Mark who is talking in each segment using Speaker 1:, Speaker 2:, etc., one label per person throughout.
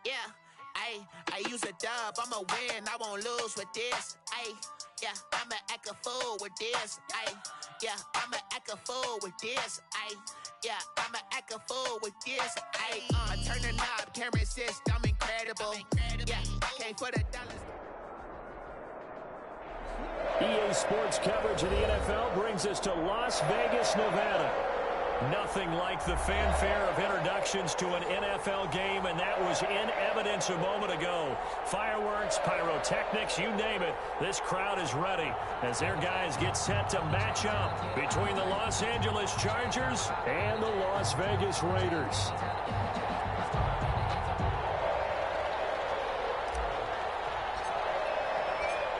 Speaker 1: Yeah, I use a dub, I'ma win, I won't lose with this. Yeah, I'ma act a fool with this. Yeah, I'ma act a fool with this. Yeah, I'ma act a fool with this. I turn the knob, can't resist, I'm incredible. Yeah, came for the dollars.
Speaker 2: EA Sports coverage of the NFL brings us to Las Vegas, Nevada. Nothing like the fanfare of introductions to an NFL game, and that was in evidence a moment ago. Fireworks, pyrotechnics, you name it. This crowd is ready as their guys get set to match up between the Los Angeles Chargers and the Las Vegas Raiders.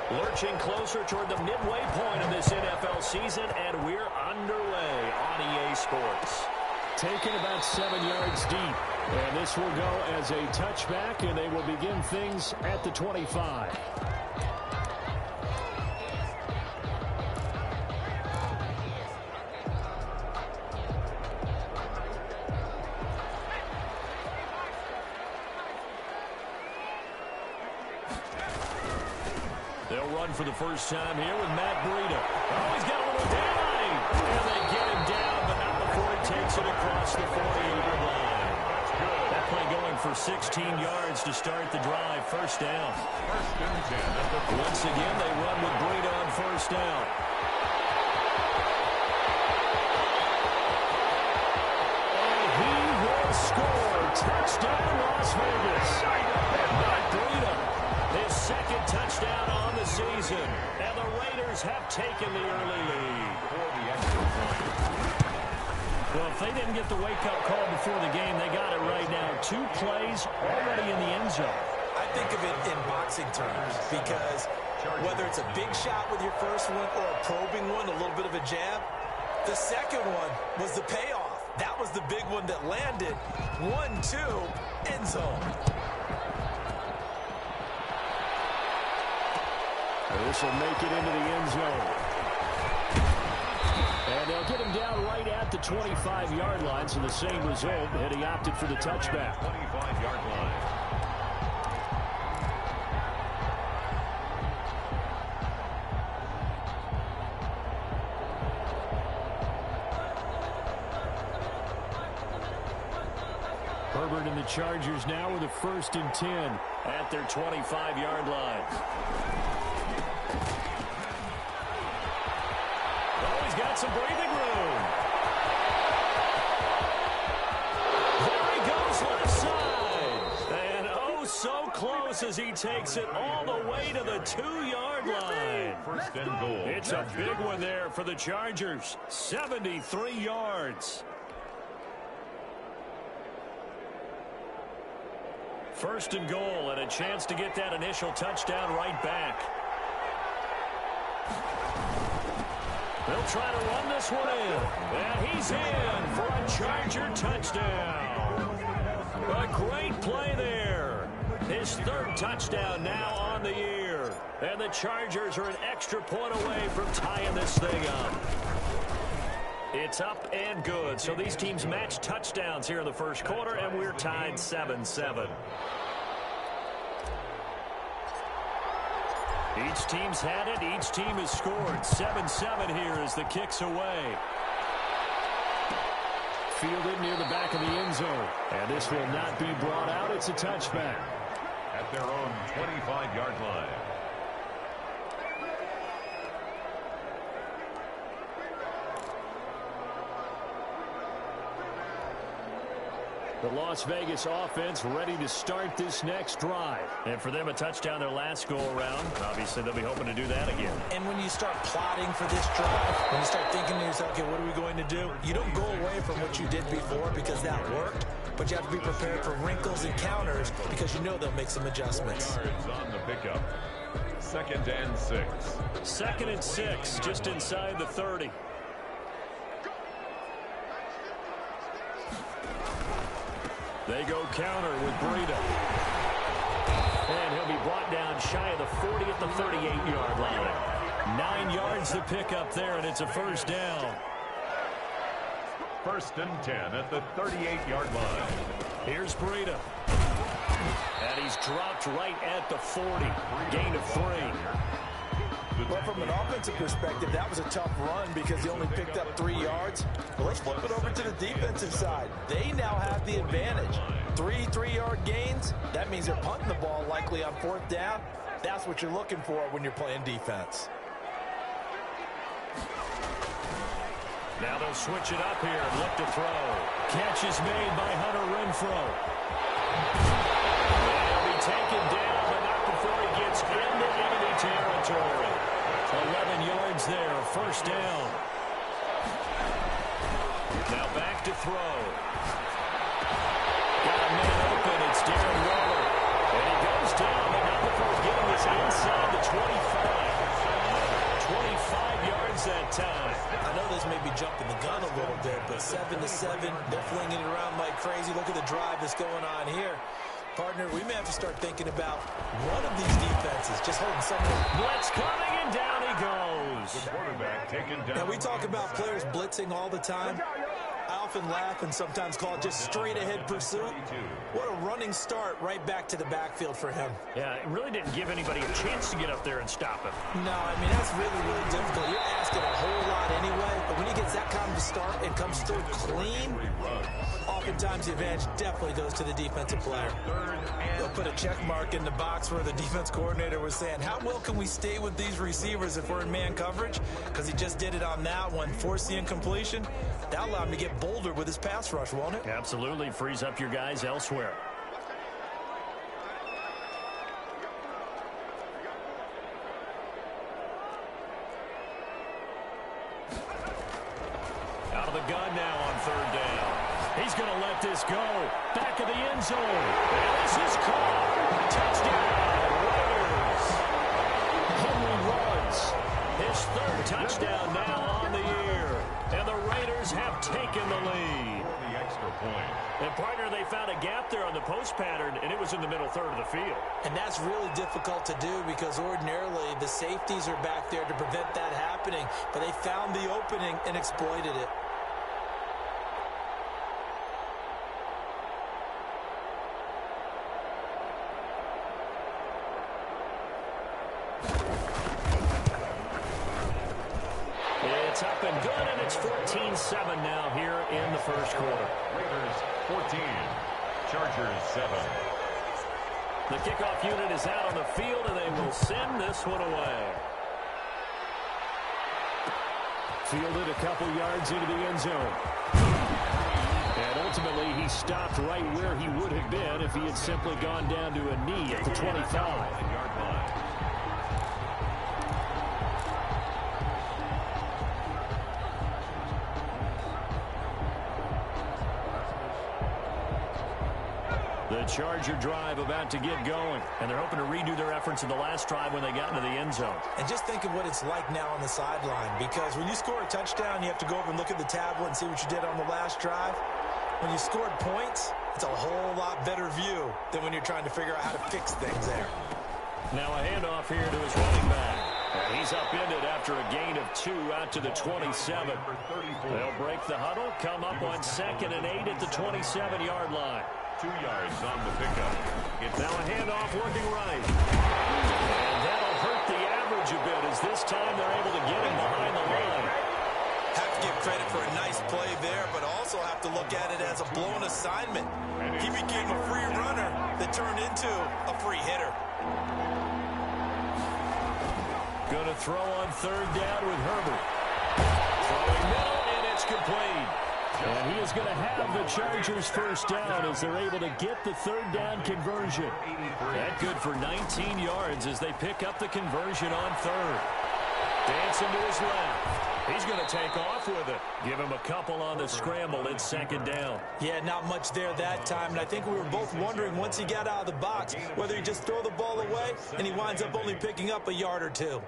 Speaker 2: Lurching closer toward the midway point of this NFL season, and we're underway on EA Sports. Taken about 7 yards deep, and this will go as a touchback, and they will begin things at the 25. They'll run for the first time here with Matt Breida. Oh, he's got a little down. And they get him down, but not before he takes it across the 40-yard line. That play going for 16 yards to start the drive. First down. Once again, they run with Breida on first down. And he will score. Touchdown, Las Vegas. Matt Breida, his second touchdown on the season, and the Raiders have taken the early lead. Well, if they didn't get the wake-up call before the game, they got it right now. 2 plays already in the end zone.
Speaker 3: I think of it in boxing terms because whether it's a big shot with your first one or a probing one, a little bit of a jab, the second one was the payoff. That was the big one that landed. 1-2, end zone.
Speaker 2: This will make it into the end zone. And they'll get him down right at the 25-yard line, so the same result, and he opted for the touchback.
Speaker 4: 25-yard line.
Speaker 2: Herbert and the Chargers now with a 1st and 10 at their 25-yard line. Got some breathing room. There he goes left side. And oh, so close as he takes it all the way to the 2-yard line.
Speaker 4: First and goal.
Speaker 2: It's a big one there for the Chargers. 73 yards. First and goal, and a chance to get that initial touchdown right back. They'll try to run this one in. And he's in for a Charger touchdown. A great play there. His 3rd touchdown now on the year. And the Chargers are an extra point away from tying this thing up. It's up and good. So these teams match touchdowns here in the first quarter, and we're tied 7-7. Each team's had it. Each team has scored. 7-7 here as the kick's away. Fielded near the back of the end zone. And this will not be brought out. It's a touchback.
Speaker 4: At their own 25-yard line.
Speaker 2: The Las Vegas offense ready to start this next drive. And for them, a touchdown their last go-around. Obviously, they'll be hoping to do that again.
Speaker 3: And when you start plotting for this drive, when you start thinking to yourself, okay, what are we going to do? You don't go away from what you did before because that worked, but you have to be prepared for wrinkles and counters because you know they'll make some adjustments.
Speaker 4: Yards on the pickup. 2nd and 6.
Speaker 2: 2nd and 6, just inside the 30. They go counter with Breida. And he'll be brought down shy of the 40 at the 38-yard line. 9 yards to pick up there, and it's a first down.
Speaker 4: 1st and 10 at the 38-yard line.
Speaker 2: Here's Breida. And he's dropped right at the 40. Gain of 3.
Speaker 3: But from an offensive perspective, that was a tough run because he only picked up 3 yards. But let's flip it over to the defensive side. They now have the advantage. 3 3-yard gains. That means they're punting the ball likely on 4th down. That's what you're looking for when you're playing defense.
Speaker 2: Now they'll switch it up here and look to throw. Catch is made by Hunter Renfrow. He'll be taken down, but not before he gets into enemy territory. 11 yards there, 1st down. Now back to throw. Got a man open, it's Darren Waller. And he goes down, but not before getting this inside the 25. 25 yards that time.
Speaker 3: I know this may be jumping the gun a little bit, but 7-7, they're flinging it around like crazy. Look at the drive that's going on here. Partner, we may have to start thinking about one of these defenses just holding someone.
Speaker 2: Blitz coming, and down he goes.
Speaker 4: The quarterback taken down.
Speaker 3: Now, we talk about players blitzing all the time. I often laugh and sometimes call it just straight-ahead pursuit. What a running start right back to the backfield for him.
Speaker 2: Yeah, it really didn't give anybody a chance to get up there and stop him.
Speaker 3: No, I mean, that's really, really difficult. You're asking a whole lot anyway, but when he gets that kind of a start and comes through clean, oftentimes the advantage definitely goes to the defensive player. They'll put a check mark in the box where the defense coordinator was saying, how well can we stay with these receivers if we're in man coverage? Because he just did it on that one, forced the incompletion. That allowed him to get bolder with his pass rush, won't it?
Speaker 2: Absolutely, frees up your guys elsewhere. Out of the gun now on 3rd down. He's going to let this go. Back of the end zone. And this is caught. Touchdown, Raiders. Henry runs. His 3rd touchdown now on the year. And the Raiders have taken the lead.
Speaker 4: The extra point.
Speaker 2: And, partner, they found a gap there on the post pattern, and it was in the middle 3rd of the field.
Speaker 3: And that's really difficult to do because ordinarily the safeties are back there to prevent that happening. But they found the opening and exploited it.
Speaker 2: It's up and good, and it's 14-7 now here in the 1st quarter.
Speaker 4: Raiders 14. Chargers 7.
Speaker 2: The kickoff unit is out on the field, and they will send this one away. Fielded a couple yards into the end zone. And ultimately, he stopped right where he would have been if he had simply gone down to a knee at the 25-yard line. The Charger drive about to get going, and they're hoping to redo their efforts in the last drive when they got into the end zone.
Speaker 3: And just think of what it's like now on the sideline, because when you score a touchdown, you have to go over and look at the tablet and see what you did on the last drive. When you scored points, it's a whole lot better view than when you're trying to figure out how to fix things there.
Speaker 2: Now a handoff here to his running back. He's upended after a gain of 2 out to the 27. They'll break the huddle, come up on 2nd and 8 at the 27-yard line.
Speaker 4: 2 yards on the pickup.
Speaker 2: It's now a handoff working right. And that'll hurt the average a bit as this time they're able to get him behind the line.
Speaker 3: Have to give credit for a nice play there, but also have to look at it as a blown assignment. He became a free runner that turned into a free hitter.
Speaker 2: Going to throw on 3rd down with Herbert. Throwing middle, and it's complete. And he is going to have the Chargers 1st down as they're able to get the 3rd down conversion. That good for 19 yards as they pick up the conversion on 3rd. Dancing to his left. He's going to take off with it. Give him a couple on the scramble. It's 2nd down.
Speaker 3: Yeah, not much there that time. And I think we were both wondering once he got out of the box whether he just throw the ball away and he winds up only picking up a yard or 2.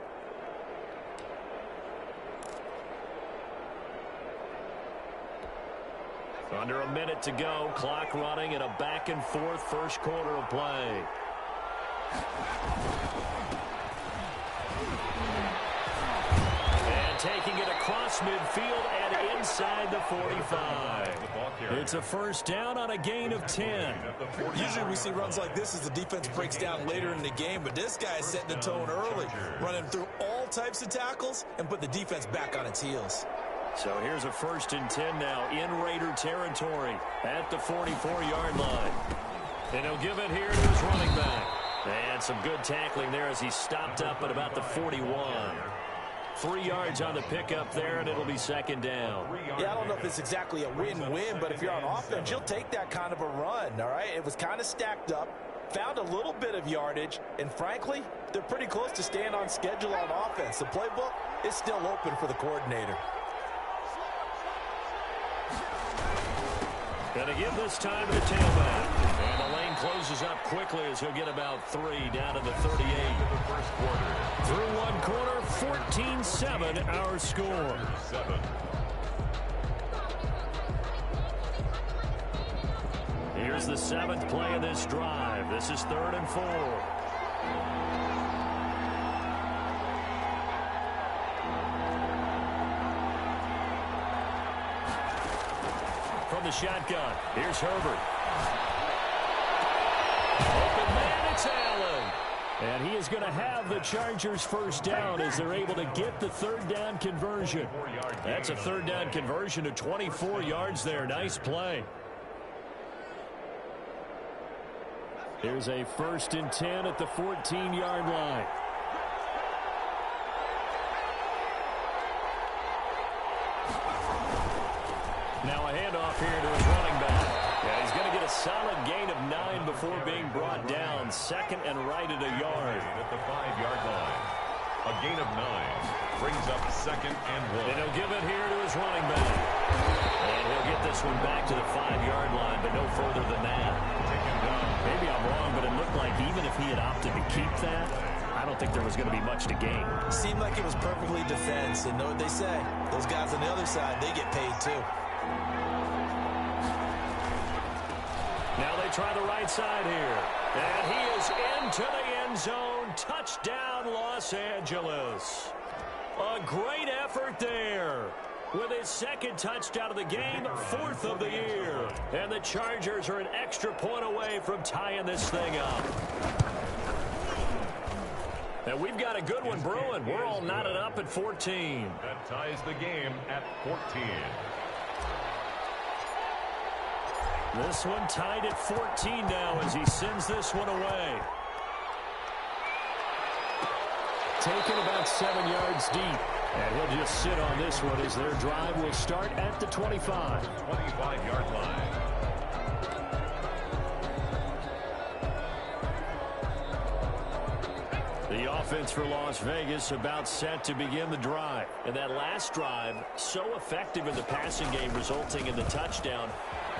Speaker 2: Under a minute to go. Clock running in a back-and-forth 1st quarter of play. And taking it across midfield and inside the 45. It's a first down on a gain of 10.
Speaker 3: Usually we see runs like this as the defense breaks down later in the game, but this guy is setting the tone early, running through all types of tackles and put the defense back on its heels.
Speaker 2: So here's a first and 10 now in Raider territory at the 44-yard line. And he'll give it here to his running back. And some good tackling there as he stopped up at about the 41. 3 yards on the pickup there, and it'll be second down.
Speaker 3: Yeah, I don't know if it's exactly a win-win, but if you're on offense, you'll take that kind of a run, all right? It was kind of stacked up, found a little bit of yardage, and frankly, they're pretty close to staying on schedule on offense. The playbook is still open for the coordinator.
Speaker 2: Gonna give this time to the tailback. And the lane closes up quickly as he'll get about 3 down to the 38. Through one quarter, 14-7 our score. Here's the 7th play of this drive. This is 3rd and 4. From the shotgun, here's Herbert. Open man, it's Allen. And he is going to have the Chargers first down as they're able to get the 3rd down conversion. That's a 3rd down conversion to 24 yards there. Nice play. Here's a 1st and 10 at the 14-yard line. Now a handoff here to his running back. Yeah, he's going to get a solid gain of 9 before being brought down. 2nd and right at a yard.
Speaker 4: At the 5-yard line. A gain of 9 brings up 2nd and 1.
Speaker 2: And he'll give it here to his running back. And he'll get this one back to the 5-yard line, but no further than that. Maybe I'm wrong, but it looked like even if he had opted to keep that, I don't think there was going to be much to gain.
Speaker 3: Seemed like it was perfectly defense, and know what they say. Those guys on the other side, they get paid too.
Speaker 2: Now they try the right side here. And he is into the end zone. Touchdown, Los Angeles. A great effort there. With his 2nd touchdown of the game, 4th of the year. And the Chargers are an extra point away from tying this thing up. And we've got a good one brewing. We're all knotted up at 14.
Speaker 4: That ties the game at 14.
Speaker 2: This one tied at 14 now as he sends this one away. Taken about 7 yards deep. And he'll just sit on this one as their drive will start at the 25.
Speaker 4: 25-yard line.
Speaker 2: The offense for Las Vegas about set to begin the drive. And that last drive, so effective in the passing game, resulting in the touchdown.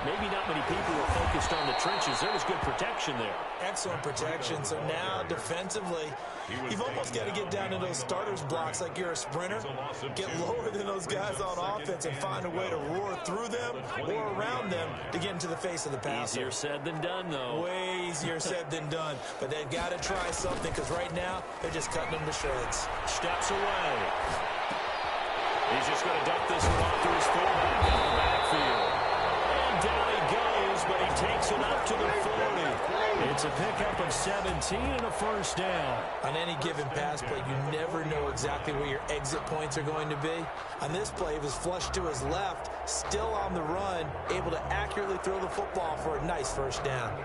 Speaker 2: Maybe not many people were focused on the trenches. There was good protection there.
Speaker 3: Excellent protection. So now, defensively, you've almost got to get down to those starters blocks like you're a sprinter. Get lower than those guys on offense and find a way to roar through them or around them to get into the face of the passer.
Speaker 2: Easier said than done, though.
Speaker 3: Way easier said than done. But they've got to try something because right now, they're just cutting them to shreds.
Speaker 2: Steps away. He's just going to dump this one off to his fullback out of the backfield. Down he goes, but he takes it up to the 40. It's a pickup of 17 and a first down.
Speaker 3: On any given pass play, you never know exactly where your exit points are going to be. On this play, it was flushed to his left, still on the run, able to accurately throw the football for a nice first down.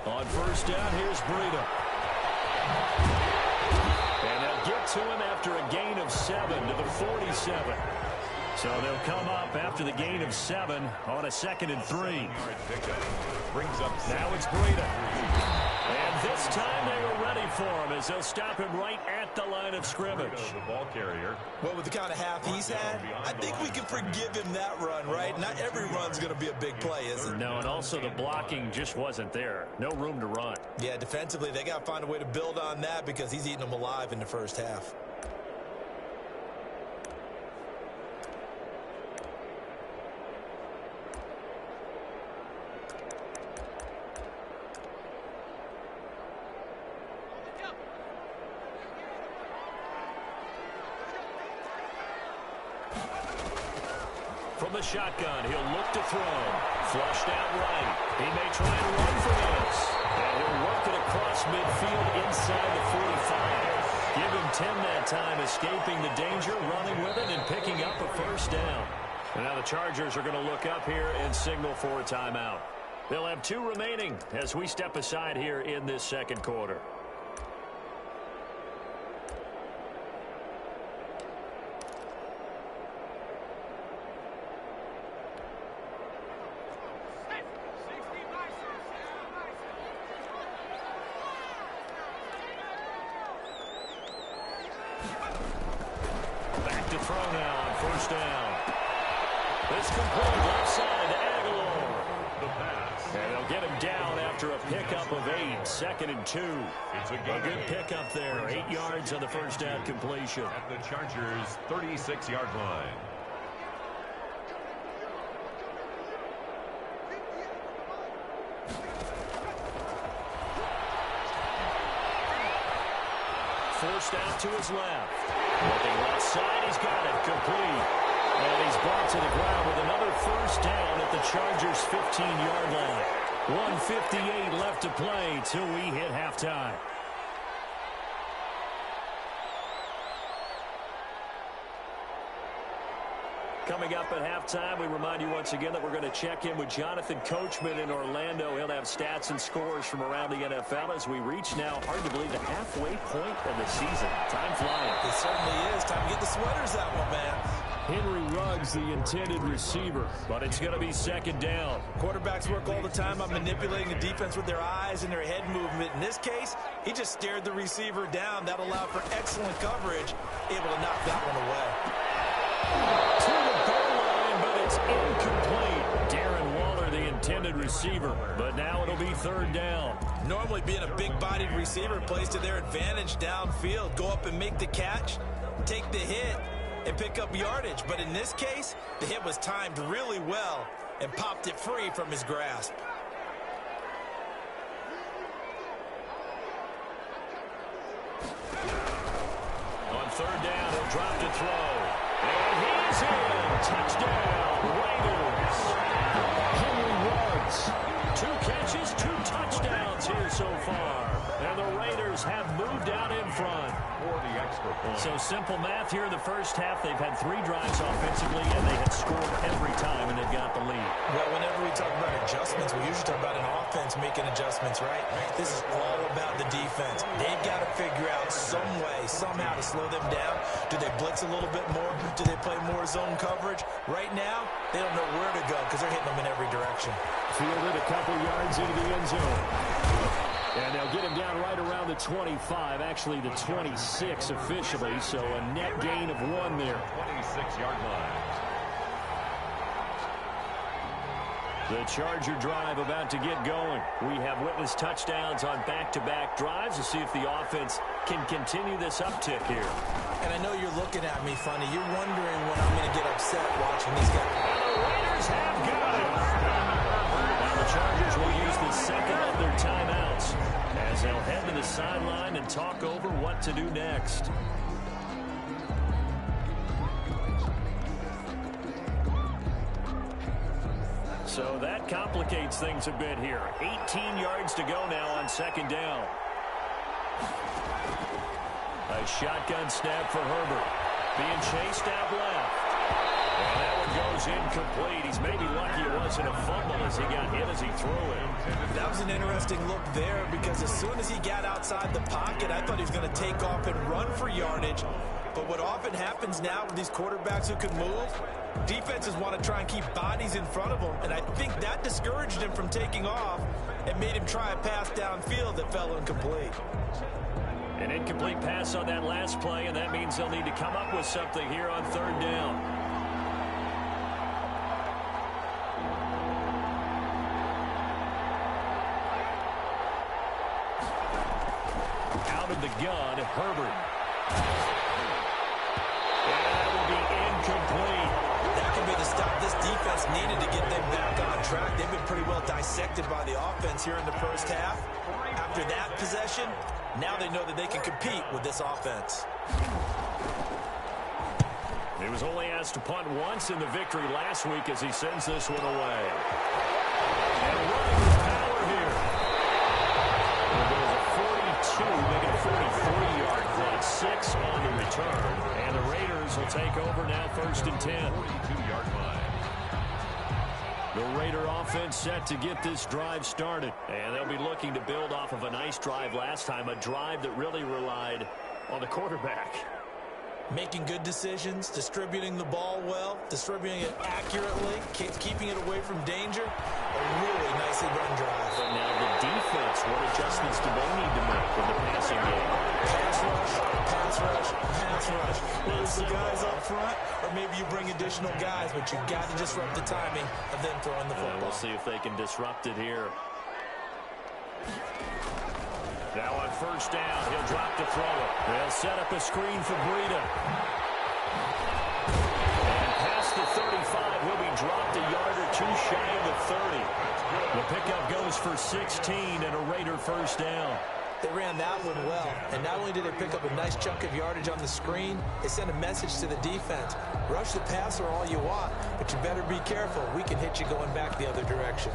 Speaker 2: On first down, here's Breida. And they'll get to him after a gain of 7 to the 47. So they'll come up after the gain of 7 on a 2nd and 3.
Speaker 4: Brings up
Speaker 2: now it's Breida. And this time they were ready for him as they'll stop him right at the line of scrimmage.
Speaker 4: The ball carrier.
Speaker 3: Well, with the kind of half he's had, I think we can forgive him that run, right? Not every run's going to be a big play, is it?
Speaker 2: No, and also the blocking just wasn't there. No room to run.
Speaker 3: Yeah, defensively, they got to find a way to build on that because he's eating them alive in the first half.
Speaker 2: from the shotgun. He'll look to throw. Flushed out right. He may try and run for this. And he'll work it across midfield inside the 45. Give him 10 that time, escaping the danger, running with it, and picking up a first down. And now the Chargers are going to look up here and signal for a timeout. They'll have 2 remaining as we step aside here in this second quarter. Back to throw now on first down. It's complete left side to Aguilar.
Speaker 4: The pass.
Speaker 2: And they'll get him down after a pickup of 8, 2nd and 2.
Speaker 4: It's a
Speaker 2: good pickup there, 8 yards on the first down completion.
Speaker 4: At the Chargers' 36-yard line.
Speaker 2: Forced out to his left. Looking left side, he's got it, complete. And he's brought to the ground with another first down at the Chargers' 15-yard line. 1:58 left to play till we hit halftime. Coming up at halftime, we remind you once again that we're going to check in with Jonathan Coachman in Orlando. He'll have stats and scores from around the NFL as we reach now, hard to believe, the halfway point of the season. Time flying.
Speaker 3: It certainly is. Time to get the sweaters out, my man.
Speaker 2: Henry Ruggs, the intended receiver, but it's going to be second down.
Speaker 3: Quarterbacks work all the time on manipulating the defense with their eyes and their head movement. In this case, he just stared the receiver down. That allowed for excellent coverage, able to knock that one away.
Speaker 2: To the goal line, but it's incomplete. Darren Waller, the intended receiver, but now it'll be third down.
Speaker 3: Normally being a big-bodied receiver plays to their advantage downfield. Go up and make the catch, take the hit, and pick up yardage. But in this case, the hit was timed really well and popped it free from his grasp.
Speaker 2: On third down, he'll drop to throw. And he's in. Touchdown, Raiders. Henry Ruggs. 2 catches, 2 touchdowns here so far. And the Raiders have moved out in front.
Speaker 4: For the extra point.
Speaker 2: So simple math here in the first half. They've had 3 drives offensively, and they have scored every time, and they've got the lead.
Speaker 3: Well, whenever we talk about adjustments, we usually talk about an offense making adjustments, right? This is all about the defense. They've got to figure out some way, somehow to slow them down. Do they blitz a little bit more? Do they play more zone coverage? Right now, they don't know where to go because they're hitting them in every direction.
Speaker 2: Fielded a couple yards into the end zone. And they'll get him down right around the 25, actually the 26 officially, so a net gain of 1 there.
Speaker 4: 26-yard line.
Speaker 2: The Charger drive about to get going. We have witnessed touchdowns on back-to-back drives to see if the offense can continue this uptick here.
Speaker 3: And I know you're looking at me funny. You're wondering when I'm going to get upset watching these guys.
Speaker 2: And the Raiders have got it. Now the Chargers will use the second of their timeouts as they'll head to the sideline and talk over what to do next. So that complicates things a bit here. 18 yards to go now on second down. A shotgun snap for Herbert. Being chased out left. And that one goes incomplete. He's maybe lucky it wasn't a fumble as he got hit as he threw it.
Speaker 3: That was an interesting look there because as soon as he got outside the pocket, I thought he was going to take off and run for yardage. But what often happens now with these quarterbacks who can move, defenses want to try and keep bodies in front of them, and I think that discouraged him from taking off and made him try a pass downfield that fell incomplete.
Speaker 2: An incomplete pass on that last play, and that means they'll need to come up with something here on third down. Out of the gun, Herbert. And that will be incomplete.
Speaker 3: That could be the stop this defense needed to get them back on track. They've been pretty well dissected by the offense here in the first half. After that possession, now they know that they can compete with this offense.
Speaker 2: He was only asked to punt once in the victory last week as he sends this one away. And running with power here. Well, there's a 42, making a 43-yard punt, 6 on the return. And the Raiders will take over now, 1st and 10.
Speaker 4: 42-yard line.
Speaker 2: The Raider offense set to get this drive started. And they'll be looking to build off of a nice drive last time, a drive that really relied on the quarterback.
Speaker 3: Making good decisions, distributing the ball well, distributing it accurately, keeping it away from danger. A really nicely run drive.
Speaker 2: But now the defense, what adjustments do they need to make in the passing game?
Speaker 3: Pass rush, pass rush, pass rush. Whether it's the guys up front or maybe you bring additional guys, but you've got to disrupt the timing of them throwing the football.
Speaker 2: We'll see if they can disrupt it here. Now on 1st down, he'll drop to throw it. They'll set up a screen for Breida. And past the 35, will be dropped a yard or two shy of the 30. The pickup goes for 16 and a Raider 1st down.
Speaker 3: They ran that one well, and not only did they pick up a nice chunk of yardage on the screen, they sent a message to the defense. Rush the passer all you want, but you better be careful. We can hit you going back the other direction.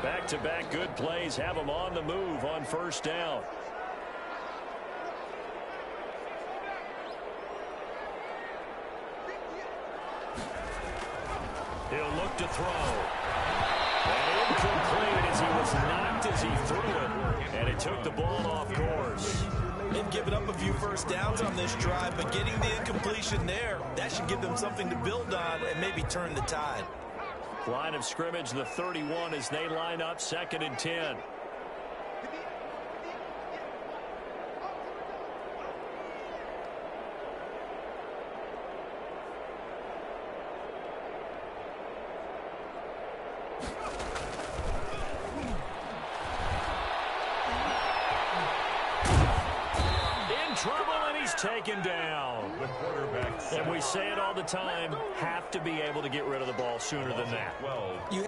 Speaker 2: Back-to-back good plays have them on the move on 1st down. He'll look to throw. And incomplete as he was knocked as he threw it. And it took the ball off course.
Speaker 3: They've given up a few 1st downs on this drive, but getting the incompletion there, that should give them something to build on and maybe turn the tide.
Speaker 2: Line of scrimmage, the 31 as they line up, 2nd and 10. Trouble, and he's taken down.
Speaker 4: The quarterback.
Speaker 2: And we say it all the time, have to be able to get rid of the ball sooner than that.
Speaker 4: 12.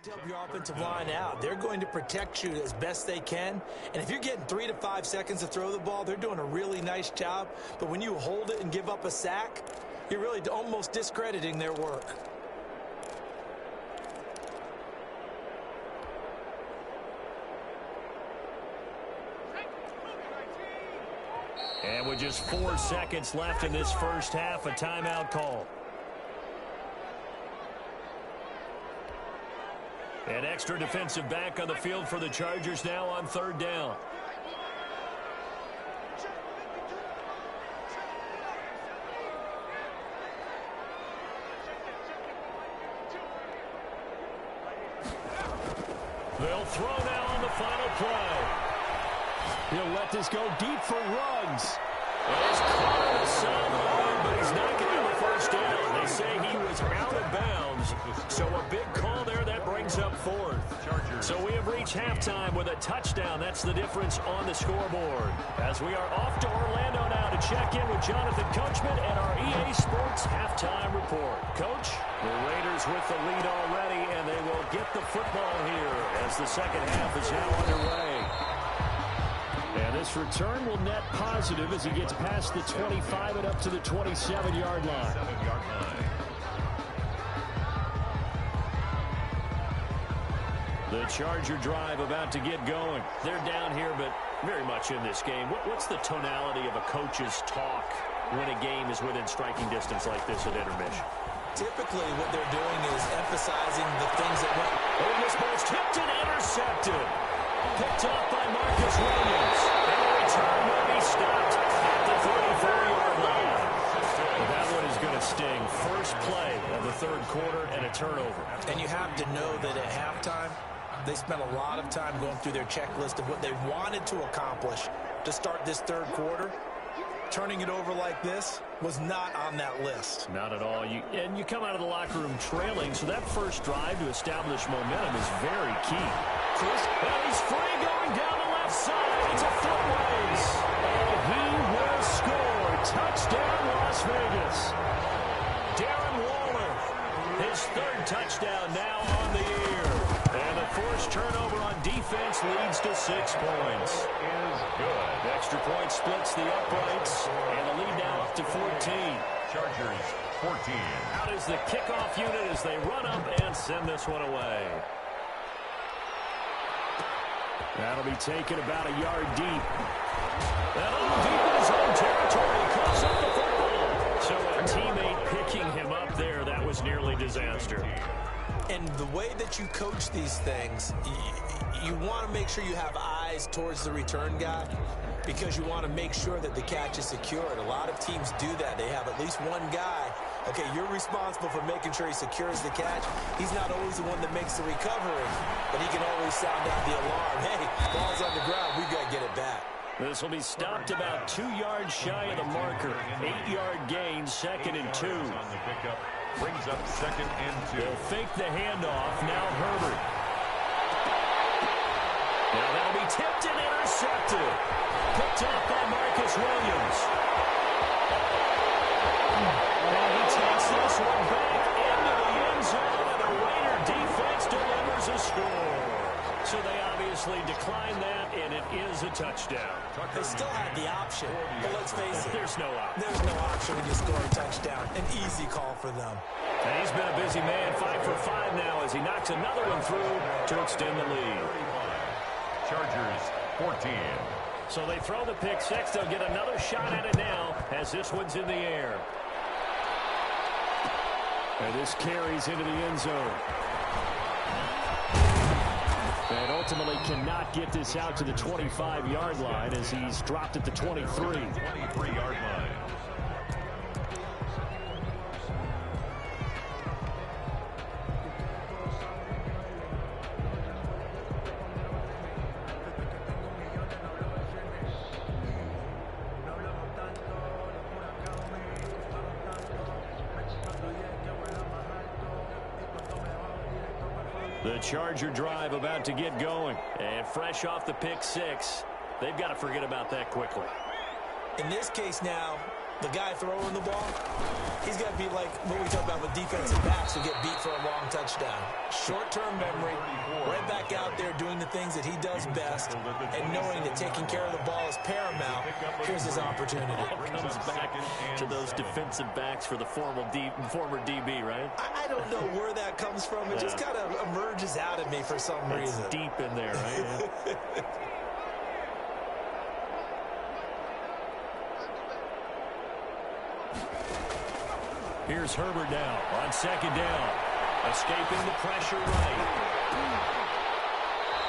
Speaker 3: To help your offensive line out. They're going to protect you as best they can. And if you're getting 3 to 5 seconds to throw the ball, they're doing a really nice job. But when you hold it and give up a sack, you're really almost discrediting their work.
Speaker 2: And with just 4 seconds left in this 1st half, a timeout call. An extra defensive back on the field for the Chargers now on 3rd down. They'll throw now on the final play. He'll let this go deep for Ruggs. He's caught on the sideline, but he's not getting the 1st down. They say he was out of bounds. So a big call there that brings up 4th. So we have reached halftime with a touchdown. That's the difference on the scoreboard. As we are off to Orlando now to check in with Jonathan Coachman and our EA Sports halftime report. Coach, the Raiders with the lead already, and they will get the football here as the 2nd half is now underway. And this return will net positive as he gets past the 25 and up to the 27-yard line.
Speaker 4: 7-yard line.
Speaker 2: The Charger drive about to get going. They're down here, but very much in this game. What's the tonality of a coach's talk when a game is within striking distance like this at intermission?
Speaker 3: Typically, what they're doing is emphasizing the things that went.
Speaker 2: Oh, this ball's tipped and intercepted. Picked off by Marcus Williams. And the return will be stopped at the 34-yard line. Well, that one is going to sting. First play of the third quarter and a turnover.
Speaker 3: And you have to know that at halftime, they spent a lot of time going through their checklist of what they wanted to accomplish to start this third quarter. Turning it over like this was not on that list.
Speaker 2: Not at all. And you come out of the locker room trailing, so that first drive to establish momentum is very key. Well, he's free going down the left side. It's a foot race. And he will score. Touchdown, Las Vegas. Darren Waller, his third touchdown now on the year. And the forced turnover on defense leads to 6 points.
Speaker 4: Is good.
Speaker 2: Extra point splits the uprights, and the lead now up to 14.
Speaker 4: Chargers 14.
Speaker 2: Out is the kickoff unit as they run up and send this one away. That'll be taken about a yard deep. And all deep in his own territory, cuts up the football. So a teammate picking him up there, that was nearly disaster.
Speaker 3: And the way that you coach these things, you want to make sure you have eyes towards the return guy because you want to make sure that the catch is secured. A lot of teams do that. They have at least one guy. Okay, you're responsible for making sure he secures the catch. He's not always the one that makes the recovery, but he can always sound out the alarm. Hey, ball's on the ground. We've got to get it back.
Speaker 2: This will be stopped about 2 yards shy of the marker. 8-yard gain, 2nd and 2.
Speaker 4: On the pickup, brings up 2nd and 2.
Speaker 2: They'll fake the handoff. Now Herbert. Now that'll be tipped and intercepted. Picked up by Marcus Williams. And he takes this one back into the end zone, and the Raider defense delivers a score. So they obviously declined that, and it is a touchdown.
Speaker 3: They still had the option, but let's face it.
Speaker 2: There's no option.
Speaker 3: There's no option when you score a touchdown. An easy call for them.
Speaker 2: And he's been a busy man, 5 for 5 now as he knocks another one through to extend the lead.
Speaker 4: Chargers 14.
Speaker 2: So they throw the pick six. They'll get another shot at it now as this one's in the air. And this carries into the end zone. And ultimately cannot get this out to the 25-yard line as he's dropped at the 23.
Speaker 4: 23-yard line.
Speaker 2: The Charger drive about to get going. And fresh off the pick six, they've got to forget about that quickly.
Speaker 3: In this case now, the guy throwing the ball, he's got to be like what we talk about with defensive backs who get beat for a long touchdown. Short-term memory, right back out there doing the things that he does best, and knowing that taking care of the ball is paramount. Here's his opportunity.
Speaker 2: All comes back to those defensive backs for the former DB, right?
Speaker 3: I don't know where that comes from. It just kind of emerges out of me for some reason.
Speaker 2: It's deep in there, right? Yeah. Here's Herbert now on second down. Escaping the pressure right.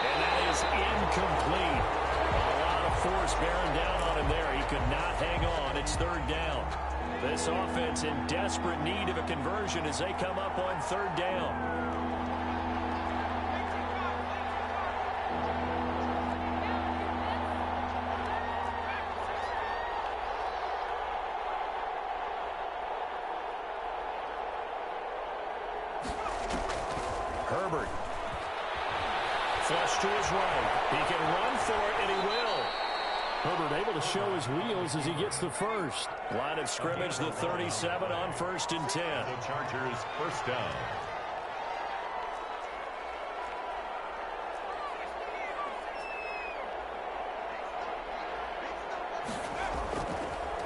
Speaker 2: And that is incomplete. A lot of force bearing down on him there. He could not hang on. It's third down. This offense in desperate need of a conversion as they come up on third down. Herbert. Flush to his right. He can run for it, and he will. Herbert able to show his wheels as he gets the first. Line of scrimmage, the 37 on 1st and 10.
Speaker 4: The Chargers first down.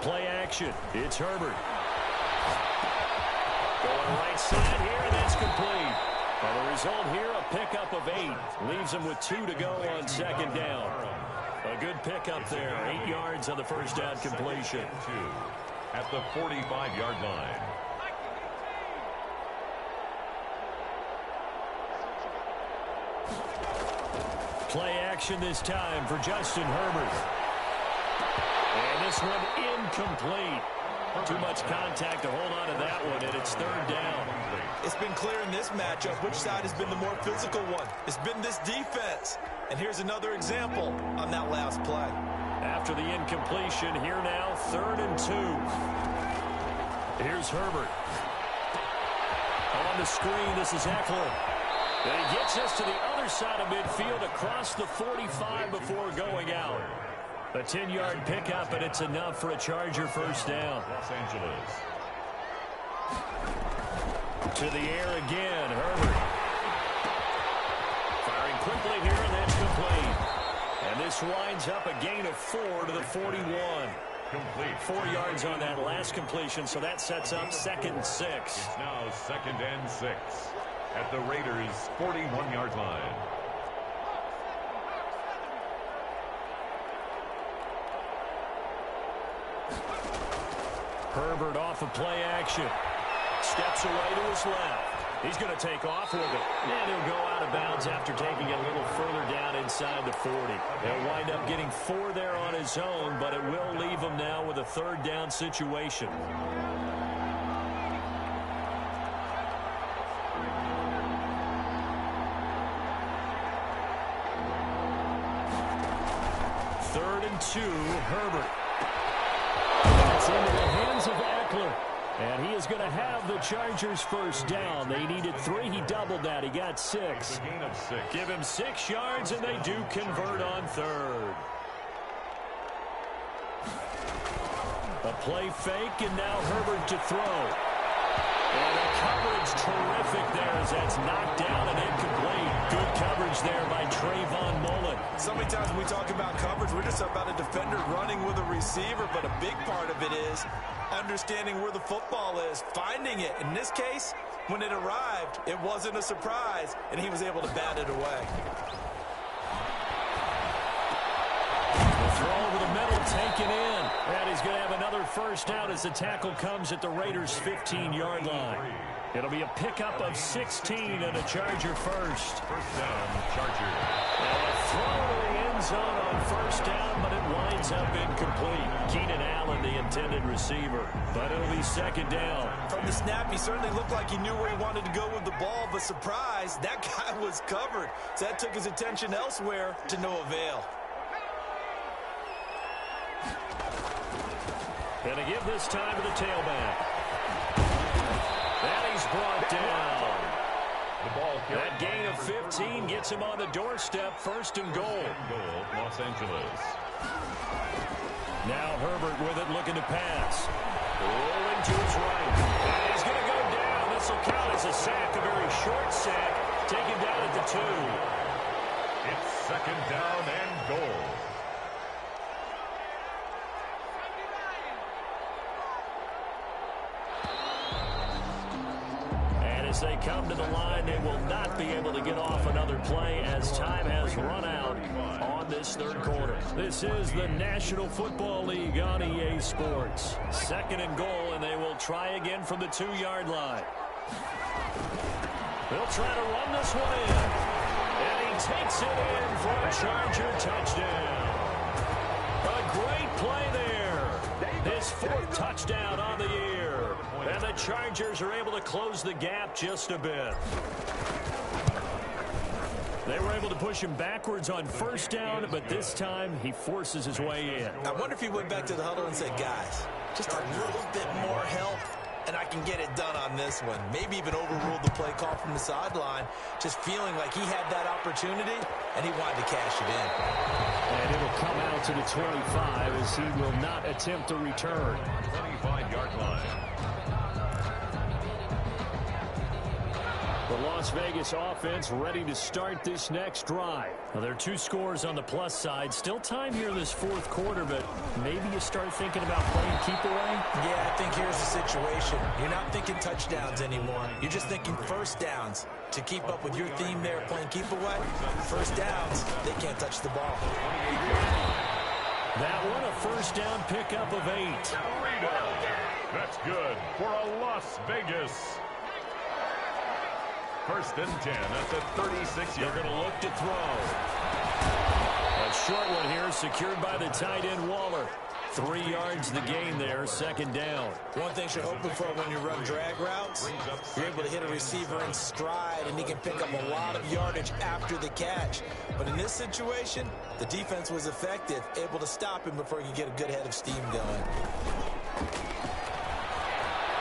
Speaker 2: Play action. It's Herbert. Going right side here, and that's complete. And the result here, a pickup of 8. Leaves him with 2 to go on second down. A good pickup there. 8 yards on the first down completion.
Speaker 4: at the 45-yard line.
Speaker 2: Play action this time for Justin Herbert. And this one incomplete. Too much contact to hold on to that one, and it's third down.
Speaker 3: It's been clear in this matchup which side has been the more physical one. It's been this defense. And here's another example on that last play.
Speaker 2: After the incompletion, here now, 3rd and 2. Here's Herbert. On the screen, this is Eckler. And he gets us to the other side of midfield across the 45 before going out. A 10-yard pickup, and it's enough for a Charger first down.
Speaker 4: Los Angeles.
Speaker 2: To the air again, Herbert. Firing quickly here, and that's complete. And this winds up a gain of 4 to the 41.
Speaker 4: Complete.
Speaker 2: 4 yards on that last completion, so that sets up 2nd and 6.
Speaker 4: It's now 2nd and 6 at the Raiders' 41-yard line.
Speaker 2: Herbert off of play action. Steps away to his left. He's going to take off with it. And he'll go out of bounds after taking it a little further down inside the 40. He'll wind up getting 4 there on his own, but it will leave him now with a 3rd down situation. Third and 2, Herbert. That's into the hands of Eckler. And he is going to have the Chargers first down. They needed 3. He doubled that. He got 6.
Speaker 4: It's a gain of 6.
Speaker 2: Give him 6 yards, and they do convert on 3rd. A play fake, and now Herbert to throw. And the coverage terrific there as that's knocked down and incomplete. Good coverage there by Trayvon Mullen.
Speaker 3: So many times when we talk about coverage, we're just about a defender running with a receiver, but a big part of it is understanding where the football is, finding it. In this case, when it arrived, it wasn't a surprise, and he was able to bat it away.
Speaker 2: The throw over the middle taken in. And he's going to have another first down as the tackle comes at the Raiders' 15-yard line. It'll be a pickup of 16 and a Charger first.
Speaker 4: First down, Chargers.
Speaker 2: And a throw to the end zone on first down, but it winds up incomplete. Keenan Allen, the intended receiver, but it'll be 2nd down.
Speaker 3: From the snap, he certainly looked like he knew where he wanted to go with the ball, but surprise, that guy was covered. So that took his attention elsewhere to no avail.
Speaker 2: And to give this time to the tailback. And he's brought down.
Speaker 4: The ball
Speaker 2: That gain of 15 gets him on the doorstep, 1st and goal.
Speaker 4: Los Angeles.
Speaker 2: Now Herbert with it, looking to pass. Rolling to his right. And he's going to go down. This will count as a sack, a very short sack. Taken down at the 2.
Speaker 4: It's 2nd down and goal.
Speaker 2: As they come to the line, they will not be able to get off another play as time has run out on this 3rd quarter. This is the National Football League on EA Sports. 2nd and goal, and they will try again from the 2-yard line. They'll try to run this one in. And he takes it in for a Charger touchdown. A great play there. His 4th touchdown on the year. And the Chargers are able to close the gap just a bit. They were able to push him backwards on first down, but this time he forces his way in.
Speaker 3: I wonder if he went back to the huddle and said, guys, just a little bit more help, and I can get it done on this one. Maybe even overruled the play call from the sideline, just feeling like he had that opportunity, and he wanted to cash it in.
Speaker 2: And it'll come out to the 25 as he will not attempt to return.
Speaker 4: 25-yard line.
Speaker 2: The Las Vegas offense ready to start this next drive. Now, there are 2 scores on the plus side. Still time here in this 4th quarter, but maybe you start thinking about playing keep away?
Speaker 3: Yeah, I think here's the situation. You're not thinking touchdowns anymore. You're just thinking first downs. To keep up with your theme there, playing keep away, first downs, they can't touch the ball.
Speaker 2: that one, a first down pickup of 8.
Speaker 4: That's good for a Las Vegas. First and 10 at the 36.
Speaker 2: They're going to look to throw. A short one here, secured by the tight end Waller. 3 yards the gain there, second down.
Speaker 3: One thing you're hoping for when you run drag routes, you're able to hit a receiver in stride, and he can pick up a lot of yardage after the catch. But in this situation, the defense was effective, able to stop him before he could get a good head of steam going.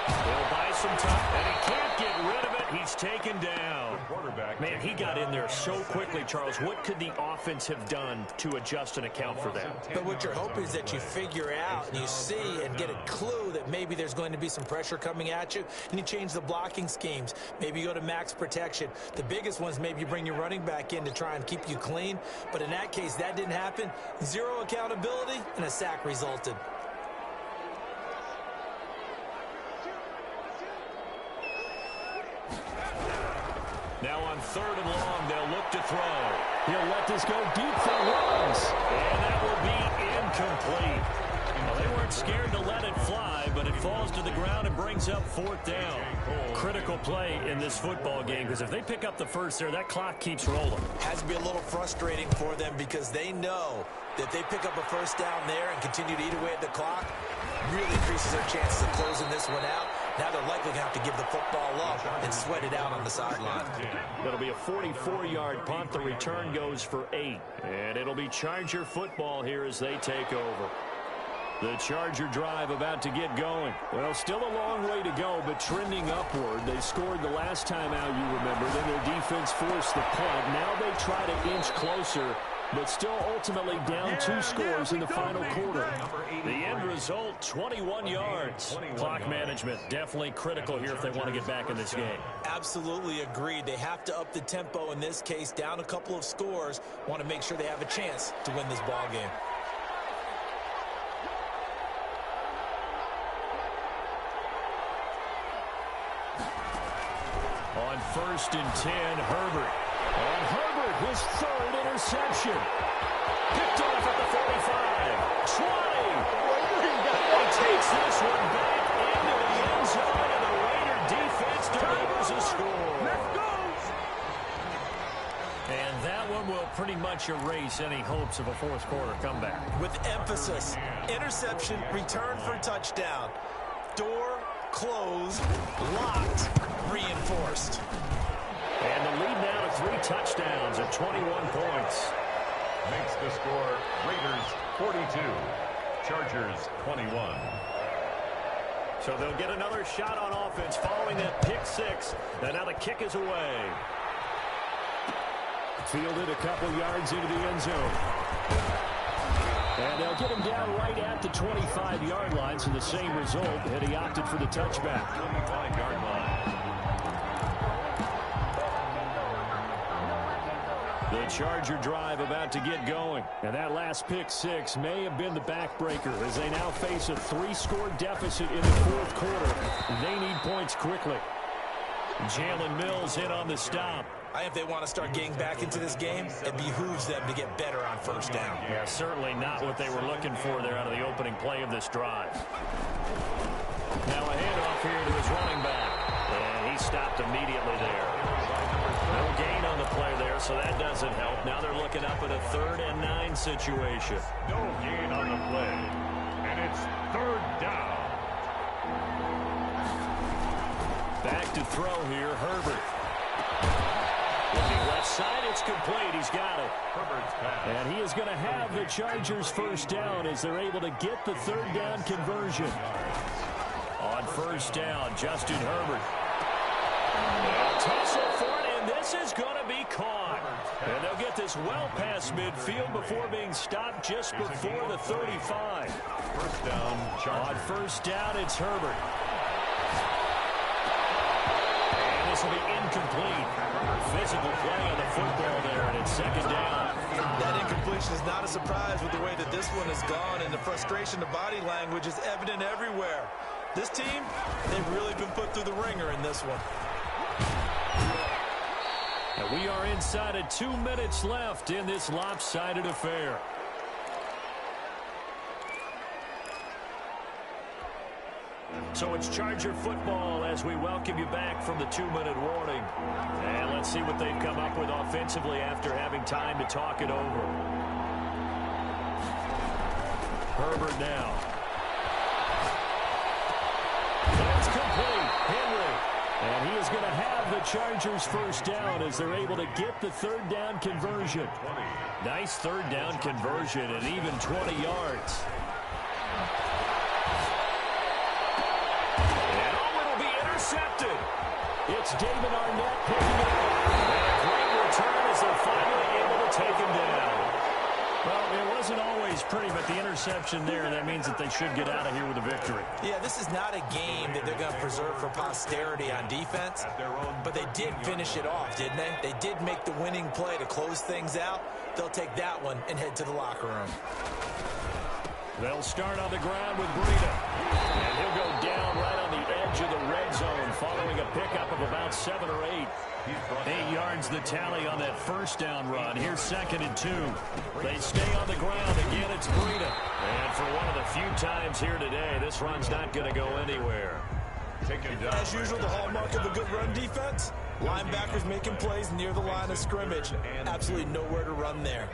Speaker 2: They'll buy some time, and he can't get rid of it. He's taken down. Man, he got in there so quickly, Charles. What could the offense have done to adjust and account for that?
Speaker 3: But what you're hoping is that you figure out and you see and get a clue that maybe there's going to be some pressure coming at you, and you change the blocking schemes. Maybe you go to max protection. The biggest ones, maybe you bring your running back in to try and keep you clean. But in that case, that didn't happen. 0 accountability, and a sack resulted.
Speaker 2: Now on 3rd and long, they'll look to throw. He'll let this go deep for runs. And that will be incomplete. Well, they weren't scared to let it fly, but it falls to the ground and brings up 4th down. Critical play in this football game, because if they pick up the first there, that clock keeps rolling.
Speaker 3: Has to be a little frustrating for them because they know that if they pick up a first down there and continue to eat away at the clock, really increases their chances of closing this one out. Now they're likely going to have to give the football up and sweat it out on the sideline.
Speaker 2: It'll be a 44-yard punt. The return goes for 8. And it'll be Charger football here as they take over. The Charger drive about to get going. Well, still a long way to go, but trending upward. They scored the last time out, you remember. Then their defense forced the punt. Now they try to inch closer, but still ultimately down 2 scores in the final quarter. The end result, 21 yards. Clock management definitely critical here if they want to get back in this game.
Speaker 3: Absolutely agreed. They have to up the tempo in this case, down a couple of scores. Want to make sure they have a chance to win this ball game.
Speaker 2: On 1st and 10, Herbert. And Herbert, his 3rd interception. Picked off at the 45. 20. He takes this one back into the end zone, and the Raider defense delivers a score. Let's go. And that one will pretty much erase any hopes of a 4th quarter comeback.
Speaker 3: With emphasis, interception, return for touchdown. Door closed, locked, reinforced.
Speaker 2: And the lead now to 3 touchdowns at 21 points.
Speaker 4: Makes the score Raiders 42, Chargers 21.
Speaker 2: So they'll get another shot on offense following that pick 6. And now the kick is away. Fielded a couple yards into the end zone. And they'll get him down right at the 25-yard line, so the same result, and he opted for the touchback.
Speaker 4: 25-yard line.
Speaker 2: The Charger drive about to get going. And that last pick 6 may have been the backbreaker as they now face a 3-score deficit in the 4th quarter. They need points quickly. Jalen Mills in on the stop.
Speaker 3: If they want to start getting back into this game, it behooves them to get better on 1st down.
Speaker 2: Yeah, certainly not what they were looking for there out of the opening play of this drive. Now a handoff here to his running back. And he stopped immediately there. No gain on the play there, so that doesn't help. Now they're looking up at a 3rd and 9 situation.
Speaker 4: No gain on the play. And it's 3rd down.
Speaker 2: Back to throw here, Herbert. Looking left side, it's complete. He's got it. And he is going to have the Chargers 1st down as they're able to get the 3rd down conversion. On 1st down, Justin Herbert. A tussle for it, and this is going to be caught. And they'll get this well past midfield before being stopped just before the 35.
Speaker 4: 1st down,
Speaker 2: On
Speaker 4: Chargers.
Speaker 2: 1st down, it's Herbert. This will be incomplete. Physical play on the football there, and it's 2nd down.
Speaker 3: That incompletion is not a surprise with the way that this one has gone, and the frustration, the body language is evident everywhere. This team, they've really been put through the ringer in this one.
Speaker 2: And we are inside of 2 minutes left in this lopsided affair. So it's Charger football as we welcome you back from the 2-minute warning. And let's see what they've come up with offensively after having time to talk it over. Herbert now. That's complete. Henry. And he is going to have the Chargers first down as they're able to get the third down conversion. Nice third down conversion and even 20 yards. And it'll be intercepted. It's David Arnett picking it up. And a great return as they're finally able to take him down. Well, it wasn't always pretty, but the interception there, that means that they should get out of here with a victory.
Speaker 3: Yeah, this is not a game that they're going to preserve for posterity on defense, but they did finish it off, didn't they? They did make the winning play to close things out. They'll take that one and head to the locker room.
Speaker 2: They'll start on the ground with Breida. And he'll go down right on the edge of the red zone following a pickup of about 7 or 8. 8 yards the tally on that first down run. Here's 2nd and 2. They stay on the ground. Again, it's Breida. And for one of the few times here today, this run's not going to go anywhere.
Speaker 3: As usual, the hallmark of a good run defense, linebackers making plays near the line of scrimmage. Absolutely nowhere to run there.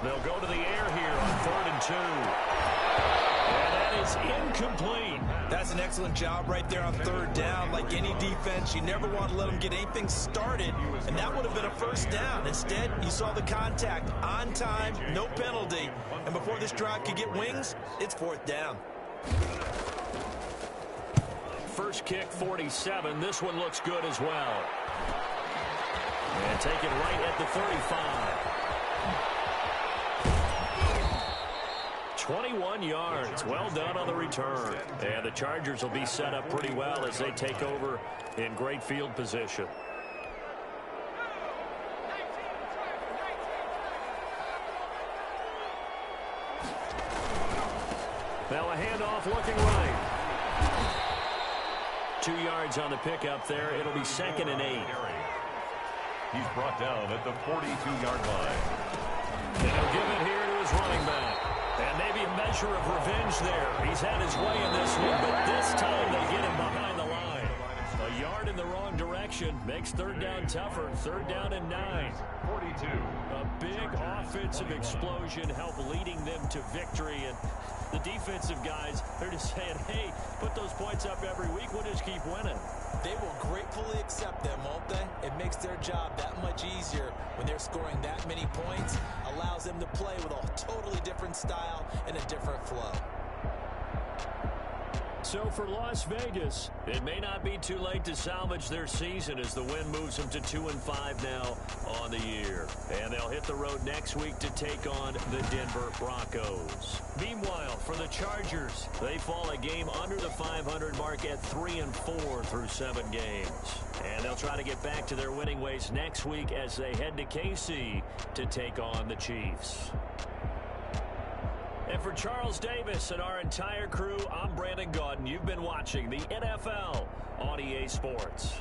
Speaker 2: They'll go to the air here on 3rd and 2. And that is incomplete.
Speaker 3: That's an excellent job right there on 3rd down. Like any defense, you never want to let them get anything started, and that would have been a first down. Instead, you saw the contact on time, no penalty, and before this drive could get wings, it's 4th down.
Speaker 2: First kick, 47. This one looks good as well. And take it right at the 35. 21 yards. Well done on the return. And the Chargers will be set up pretty well as they take over in great field position. Now a handoff looking right. 2 yards on the pickup there. It'll be 2nd and 8.
Speaker 4: He's brought down at the 42-yard line.
Speaker 2: And he'll give it here to his running back. And maybe a measure of revenge there. He's had his way in this one, but this time they get him behind the line. A yard in the wrong direction makes 3rd down tougher. 3rd down and 9.
Speaker 4: 42.
Speaker 2: A big offensive explosion helped leading them to victory. And the defensive guys, they're just saying, hey, put those points up every week. We'll just keep winning.
Speaker 3: They will gratefully accept them, won't they? It makes their job that much easier when they're scoring that many points. Allows them to play with a totally different style and a different flow.
Speaker 2: So for Las Vegas, it may not be too late to salvage their season as the win moves them to 2-5 now on the year. And they'll hit the road next week to take on the Denver Broncos. Meanwhile, for the Chargers, they fall a game under the 500 mark at 3-4 through 7 games. And they'll try to get back to their winning ways next week as they head to KC to take on the Chiefs. And for Charles Davis and our entire crew, I'm Brandon Gaudin. You've been watching the NFL on EA Sports.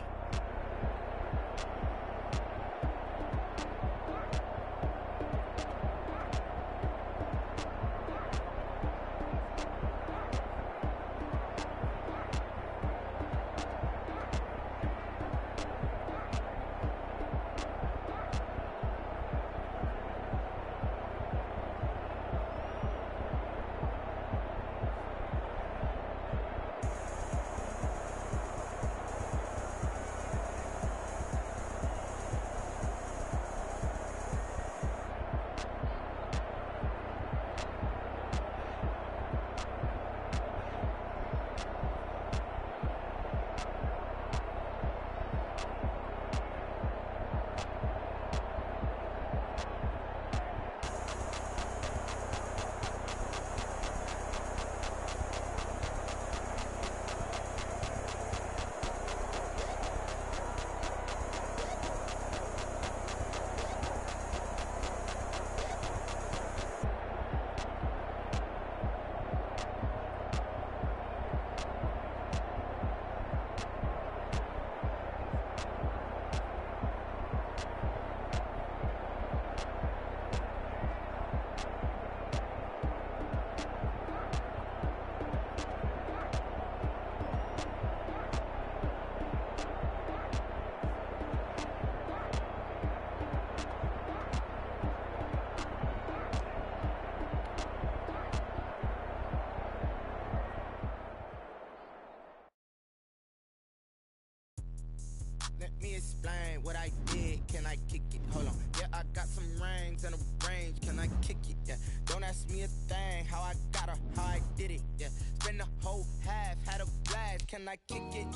Speaker 5: explain what I did. Can I kick it? Hold on. Yeah, I got some rings and a range. Can I kick it? Yeah. Don't ask me a thing. How I got her, how I did it. Yeah. Spend the whole half, had a blast. Can I kick it?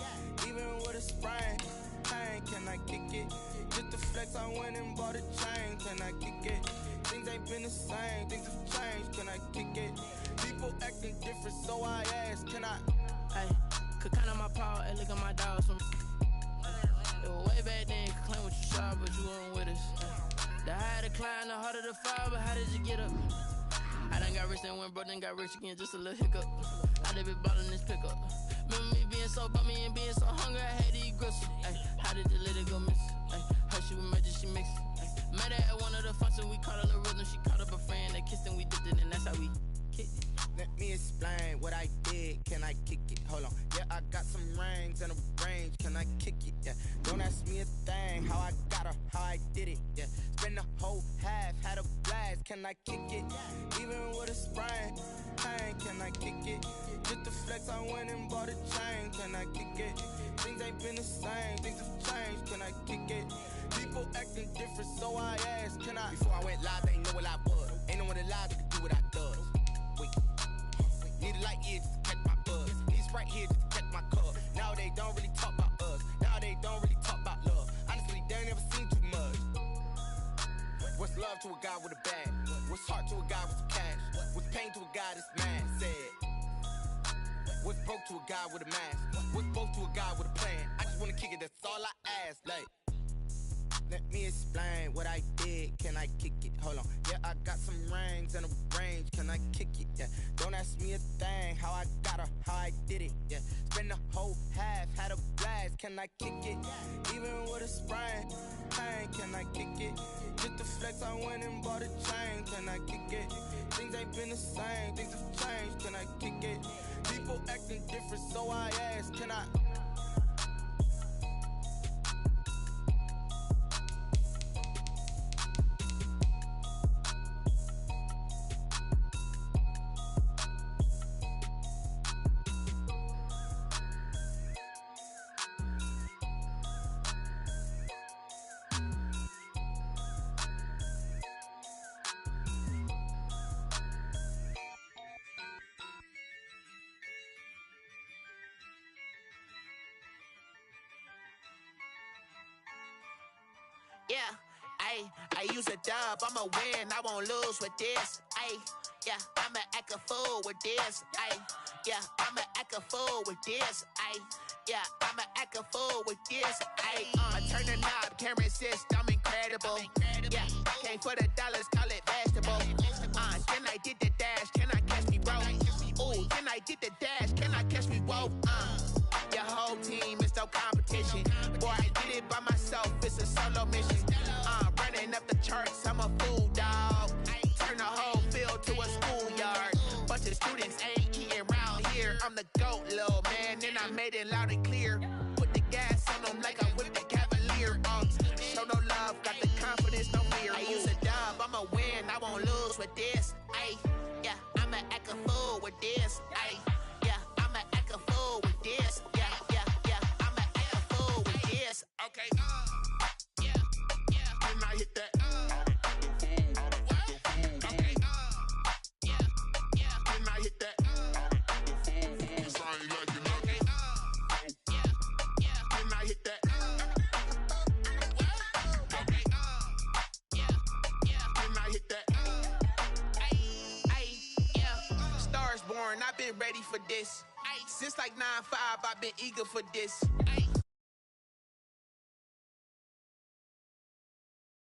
Speaker 5: Even with a sprain. Pain, can I kick it? Just the flex, I went and bought a chain. Can I kick it? Things ain't been the same. Things have changed. Can I kick it? People acting different, so I ask. Can I?
Speaker 6: Hey, could count on my power and look at my dogs. It was way back then, could claim what you saw, but you weren't with us. The higher the climb, the harder the fall, but how did you get up? I done got rich and went broke, then got rich again, just a little hiccup. I done been ballin' this pickup. Remember me being so bummy and being so hungry, I had to eat gristle. Ay, how did you let it go miss? Ay, her she was magic, she mixed. Met her at one of the functions, we caught a little rhythm. She caught up a friend, they kissed and we dipped it, and that's how we kicked it.
Speaker 5: Let me explain what I did. Can I kick it? Hold on. Yeah, I got some rings and a range. Can I kick it? Yeah. Don't ask me a thing. How I got her, how I did it. Yeah. Spend the whole half, had a blast. Can I kick it? Even with a sprain. Pain, can I kick it? Just the flex, I went and bought a chain. Can I kick it? Things ain't been the same. Things have changed. Can I kick it? People acting different, so I ask. Can I? Before I went live, they ain't know what I was. Ain't no one alive that could do what I does. Wait. Need a light here just to catch my buzz. Need Sprite here just to catch my cup. Now they don't really talk about us. Now they don't really talk about love. Honestly, they ain't never seen too much. What's love to a guy with a bag? What's heart to a guy with some cash? What's pain to a guy that's mad? Said. What's broke to a guy with a mask? What's both to a guy with a plan? I just wanna kick it, that's all I ask. Like, let me explain what I did. Can I kick it? Hold on. Yeah, I got some rings and a range. Can I kick it? Yeah. Don't ask me a thing. How I got her, how I did it. Yeah. Spend the whole half, had a blast. Can I kick it? Even with a sprain. Pain, can I kick it? Just the flex, I went and bought a chain. Can I kick it? Things ain't been the same. Things have changed. Can I kick it? People acting different, so I ask. Can I?
Speaker 1: Yeah, I use a dub, I'ma win, I won't lose with this. Yeah, I'ma act a fool with this. Yeah, I'ma act a fool with this. Yeah, I'ma act a fool with this. I turn the knob, camera assist, I'm incredible. Yeah, came for the dollars, call it vegetable. Then I did the dash, can I catch me, bro? Ooh, then I did the dash, can I catch me, whoa? Your whole team is no competition. Boy, I did it by myself, it's a solo mission. Running up the charts, I'm a fool, dog. Turn the whole field to a schoolyard. Bunch of students ain't eating round here. I'm the GOAT, little man, and I made it loud and clear. Put the gas on them like I whipped the Cavalier. Show no love, got the confidence, no fear. I use a dub, I'ma win, I won't lose with this. Yeah, I'ma act a fool with this. Yeah, I'ma act a fool with this. Yeah, I'ma act a fool with this. Okay, yeah, and I hit that. Okay, yeah, and I hit that. Cause I ain't like it. Okay, yeah, and I hit that. Okay, yeah, and I hit that. Yeah, Stars born, I've been ready for this. Since like 9-5, I've been eager for this.